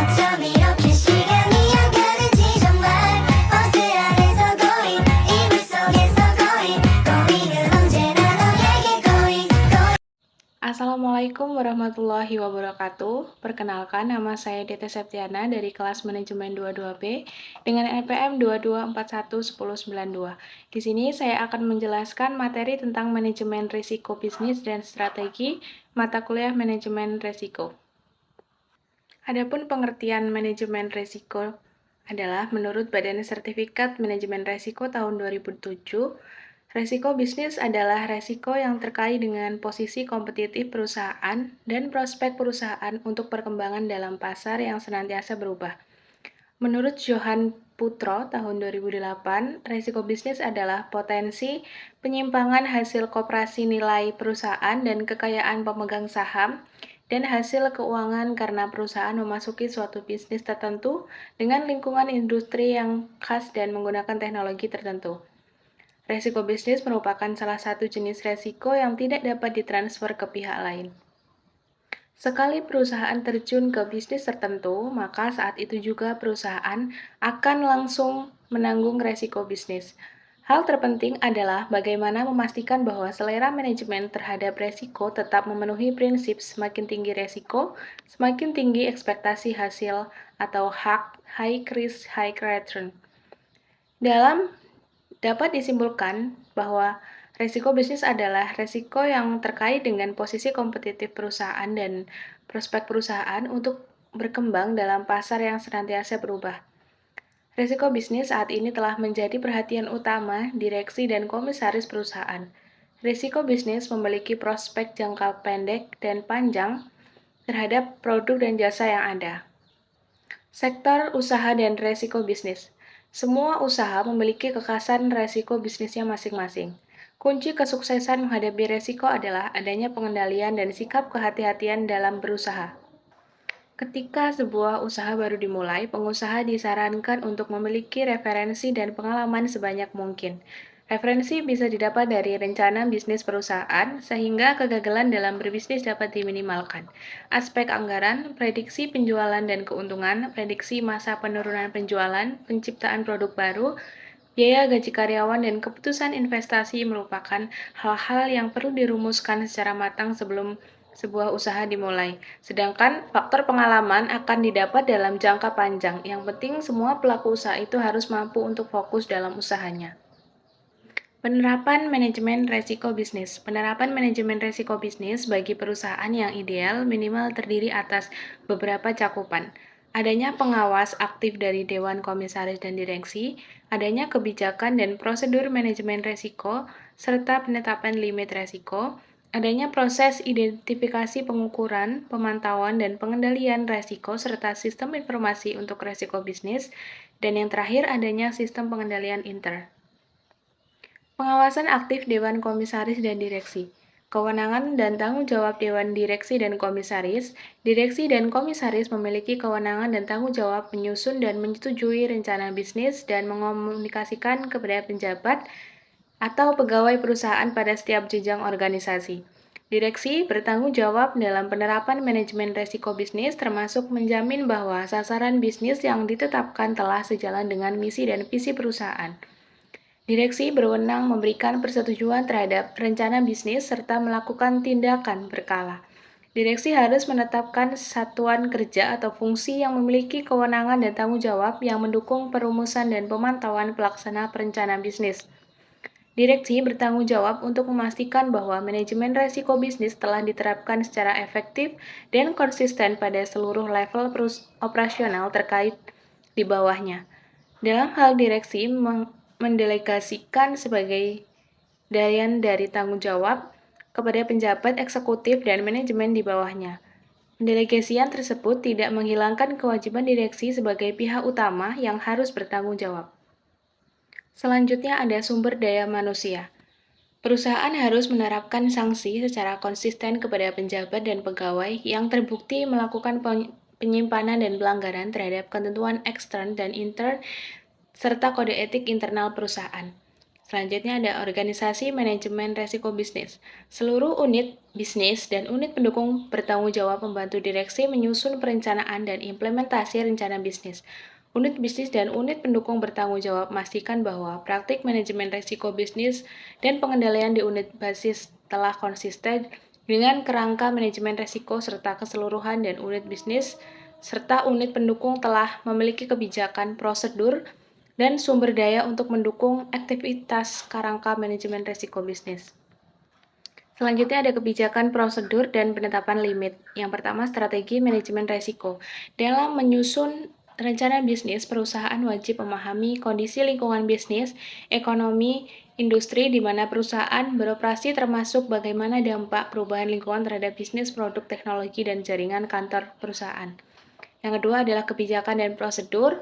어쩜 이렇게 시간이 안 가는지 정말 버스 안에서 고인 이불 속에서 고인은 언제나 너에게 고인. Assalamualaikum warahmatullahi wabarakatuh. Perkenalkan, nama saya Dete Septiana dari kelas manajemen 22B dengan NPM 22411092. Di sini saya akan menjelaskan materi tentang manajemen risiko bisnis dan strategi mata kuliah manajemen risiko. Adapun pengertian manajemen risiko adalah menurut Badan Sertifikat Manajemen Risiko tahun 2007, risiko bisnis adalah risiko yang terkait dengan posisi kompetitif perusahaan dan prospek perusahaan untuk perkembangan dalam pasar yang senantiasa berubah. Menurut Johan Putro tahun 2008, risiko bisnis adalah potensi penyimpangan hasil koperasi nilai perusahaan dan kekayaan pemegang saham dan hasil keuangan karena perusahaan memasuki suatu bisnis tertentu dengan lingkungan industri yang khas dan menggunakan teknologi tertentu. Risiko bisnis merupakan salah satu jenis risiko yang tidak dapat ditransfer ke pihak lain. Sekali perusahaan terjun ke bisnis tertentu, maka saat itu juga perusahaan akan langsung menanggung risiko bisnis. Hal terpenting adalah bagaimana memastikan bahwa selera manajemen terhadap risiko tetap memenuhi prinsip semakin tinggi risiko, semakin tinggi ekspektasi hasil atau high risk, high return. Dapat disimpulkan bahwa risiko bisnis adalah risiko yang terkait dengan posisi kompetitif perusahaan dan prospek perusahaan untuk berkembang dalam pasar yang senantiasa berubah. Risiko bisnis saat ini telah menjadi perhatian utama direksi dan komisaris perusahaan. Risiko bisnis memiliki prospek jangka pendek dan panjang terhadap produk dan jasa yang ada. Sektor usaha dan risiko bisnis. Semua usaha memiliki kekhasan risiko bisnisnya masing-masing. Kunci kesuksesan menghadapi risiko adalah adanya pengendalian dan sikap kehati-hatian dalam berusaha. Ketika sebuah usaha baru dimulai, pengusaha disarankan untuk memiliki referensi dan pengalaman sebanyak mungkin. Referensi bisa didapat dari rencana bisnis perusahaan, sehingga kegagalan dalam berbisnis dapat diminimalkan. Aspek anggaran, prediksi penjualan dan keuntungan, prediksi masa penurunan penjualan, penciptaan produk baru, biaya gaji karyawan, dan keputusan investasi merupakan hal-hal yang perlu dirumuskan secara matang sebelum sebuah usaha dimulai. Sedangkan faktor pengalaman akan didapat dalam jangka panjang. Yang penting semua pelaku usaha itu harus mampu untuk fokus dalam usahanya. Penerapan manajemen risiko bisnis. Penerapan manajemen risiko bisnis bagi perusahaan yang ideal minimal terdiri atas beberapa cakupan. Adanya pengawas aktif dari Dewan Komisaris dan Direksi, adanya kebijakan dan prosedur manajemen risiko, serta penetapan limit risiko, adanya proses identifikasi pengukuran, pemantauan, dan pengendalian risiko, serta sistem informasi untuk risiko bisnis, dan yang terakhir adanya sistem pengendalian Pengawasan aktif Dewan Komisaris dan Direksi. Kewenangan dan tanggung jawab Dewan Direksi dan Komisaris. Direksi dan Komisaris memiliki kewenangan dan tanggung jawab menyusun dan menyetujui rencana bisnis dan mengomunikasikan kepada penjabat atau pegawai perusahaan pada setiap jenjang organisasi. Direksi bertanggung jawab dalam penerapan manajemen risiko bisnis termasuk menjamin bahwa sasaran bisnis yang ditetapkan telah sejalan dengan misi dan visi perusahaan. Direksi berwenang memberikan persetujuan terhadap rencana bisnis serta melakukan tindakan berkala. Direksi harus menetapkan satuan kerja atau fungsi yang memiliki kewenangan dan tanggung jawab yang mendukung perumusan dan pemantauan pelaksana perencana bisnis. Direksi bertanggung jawab untuk memastikan bahwa manajemen risiko bisnis telah diterapkan secara efektif dan konsisten pada seluruh level operasional terkait di bawahnya. Dalam hal direksi mendelegasikan sebagai bagian dari tanggung jawab kepada penjabat eksekutif dan manajemen di bawahnya. Pendelegasian tersebut tidak menghilangkan kewajiban direksi sebagai pihak utama yang harus bertanggung jawab. Selanjutnya ada sumber daya manusia. Perusahaan harus menerapkan sanksi secara konsisten kepada penjabat dan pegawai yang terbukti melakukan penyimpanan dan pelanggaran terhadap ketentuan ekstern dan intern serta kode etik internal perusahaan. Selanjutnya ada organisasi manajemen resiko bisnis. Seluruh unit bisnis dan unit pendukung bertanggung jawab membantu direksi menyusun perencanaan dan implementasi rencana bisnis. Unit bisnis dan unit pendukung bertanggung jawab memastikan bahwa praktik manajemen resiko bisnis dan pengendalian di unit basis telah konsisten dengan kerangka manajemen resiko serta keseluruhan dan unit bisnis serta unit pendukung telah memiliki kebijakan, prosedur, dan sumber daya untuk mendukung aktivitas kerangka manajemen risiko bisnis. Selanjutnya ada kebijakan, prosedur, dan penetapan limit. Yang pertama, strategi manajemen risiko. Dalam menyusun rencana bisnis, perusahaan wajib memahami kondisi lingkungan bisnis, ekonomi, industri di mana perusahaan beroperasi termasuk bagaimana dampak perubahan lingkungan terhadap bisnis, produk, teknologi, dan jaringan kantor perusahaan. Yang kedua adalah kebijakan dan prosedur.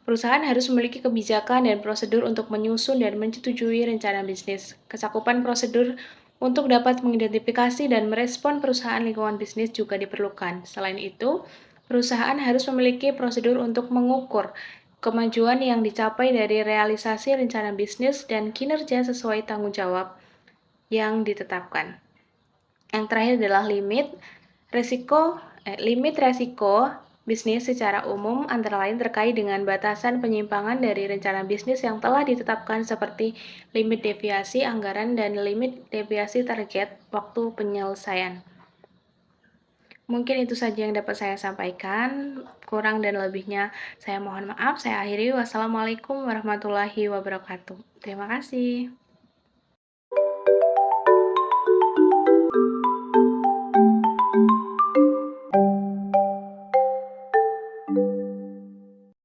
Perusahaan harus memiliki kebijakan dan prosedur untuk menyusun dan menyetujui rencana bisnis. Kecakupan prosedur untuk dapat mengidentifikasi dan merespon perusahaan lingkungan bisnis juga diperlukan. Selain itu, perusahaan harus memiliki prosedur untuk mengukur kemajuan yang dicapai dari realisasi rencana bisnis dan kinerja sesuai tanggung jawab yang ditetapkan. Yang terakhir adalah limit resiko bisnis secara umum antara lain terkait dengan batasan penyimpangan dari rencana bisnis yang telah ditetapkan seperti limit deviasi anggaran dan limit deviasi target waktu penyelesaian. Mungkin itu saja yang dapat saya sampaikan. Kurang dan lebihnya saya mohon maaf. Saya akhiri. Wassalamualaikum warahmatullahi wabarakatuh. Terima kasih.